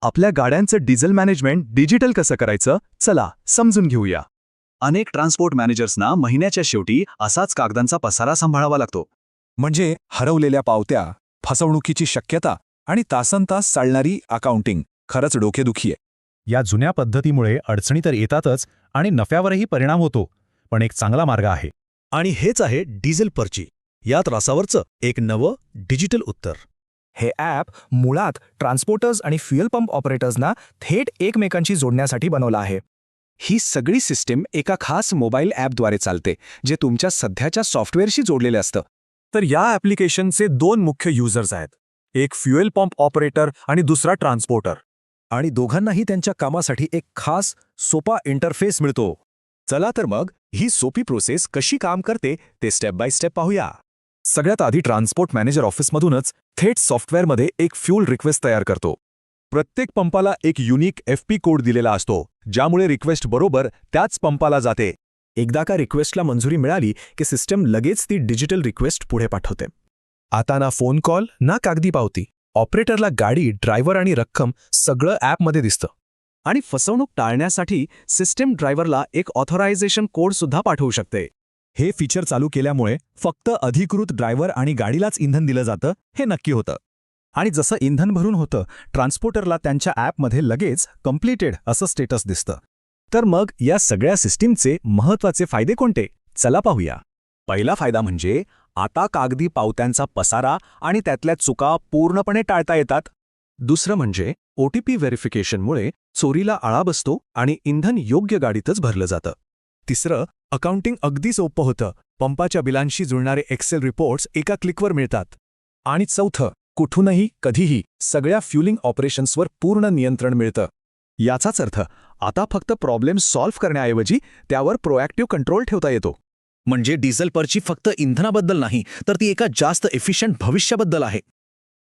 आपल्या गाड्यांचं diesel management digital कसं करायचं चला समजून घेऊया. अनेक ट्रान्सपोर्ट मॅनेजर्सना महिन्याच्या शेवटी असाच कागदांचा पसारा सांभाळावा लागतो. म्हणजे हरवलेल्या पावत्या, फसवणुकीची शक्यता आणि तासनतास चालणारी अकाउंटिंग खरंच डोकेदुखी आहे. या जुन्या पद्धतीमुळे अडचणी तर येतातच आणि नफ्यावरही परिणाम होतो, पण एक चांगला मार्ग आहे. आणि हेच आहे डिझेल पर्ची, या त्रासावरचं एक नवं डिजिटल उत्तर. हे ॲप मुळात ट्रान्सपोर्टर्स आणि फ्युएल पंप ऑपरेटर्सना थेट एकमेकांशी जोडण्यासाठी बनवलं आहे. ही सगळी सिस्टीम एका खास मोबाईल ॲपद्वारे चालते, जे तुमच्या सध्याच्या सॉफ्टवेअरशी जोडलेले असतं. तर या ॲप्लिकेशनचे दोन मुख्य युजर्स आहेत, एक फ्युएल पंप ऑपरेटर आणि दुसरा ट्रान्सपोर्टर. आणि दोघांनाही त्यांच्या कामासाठी एक खास सोपा इंटरफेस मिळतो. चला तर मग ही सोपी प्रोसेस कशी काम करते ते स्टेप बाय स्टेप पाहूया. सगळ्यात आधी ट्रान्सपोर्ट मॅनेजर ऑफिसमधूनच थेट सॉफ्टवेअरमध्ये एक फ्यूल रिक्वेस्ट तयार करतो. प्रत्येक पंपाला एक युनिक FP कोड दिलेला असतो, ज्यामुळे रिक्वेस्ट बरोबर त्याच पंपाला जाते. एकदा का रिक्वेस्टला मंजुरी मिळाली की सिस्टम लगेच ती डिजिटल रिक्वेस्ट पुढे पाठवते. आता ना फोन कॉल ना कागदी पावती, ऑपरेटरला गाडी, ड्रायव्हर आणि रक्कम सगळं ॲपमध्ये दिसतं. आणि फसवणूक टाळण्यासाठी सिस्टीम ड्रायव्हरला एक ऑथरायझेशन कोड सुद्धा पाठवू शकते. हे फीचर चालू केल्यामुळे फक्त अधिकृत ड्रायव्हर आणि गाडीलाच इंधन दिलं जातं हे नक्की होतं. आणि जसं इंधन भरून होतं, ट्रान्सपोर्टरला त्यांच्या ॲपमध्ये लगेच कंप्लीटेड असं स्टेटस दिसतं. तर मग या सगळ्या सिस्टीमचे महत्त्वाचे फायदे कोणते? चला पाहूया. पहिला फायदा म्हणजे आता कागदी पावत्यांचा पसारा आणि त्यातल्या चुका पूर्णपणे टाळता येतात. दुसरं म्हणजे OTP व्हेरिफिकेशनमुळे चोरीला आळा बसतो आणि इंधन योग्य गाडीतच भरलं जातं. तिसरं, अकाउंटिंग अगदी सोपं होतं. पंपाच्या बिलांशी जुळणारे एक्सेल रिपोर्ट्स एका क्लिकवर मिळतात. आणि चौथं, कुठूनही कधीही सगळ्या फ्युलिंग ऑपरेशन्सवर पूर्ण नियंत्रण मिळतं. याचाच अर्थ आता फक्त प्रॉब्लेम सॉल्व्ह करण्याऐवजी त्यावर प्रोॲक्टिव्ह कंट्रोल ठेवता येतो. म्हणजे डिझेल पर्ची फक्त इंधनाबद्दल नाही, तर ती एका जास्त एफिशियंट भविष्याबद्दल आहे.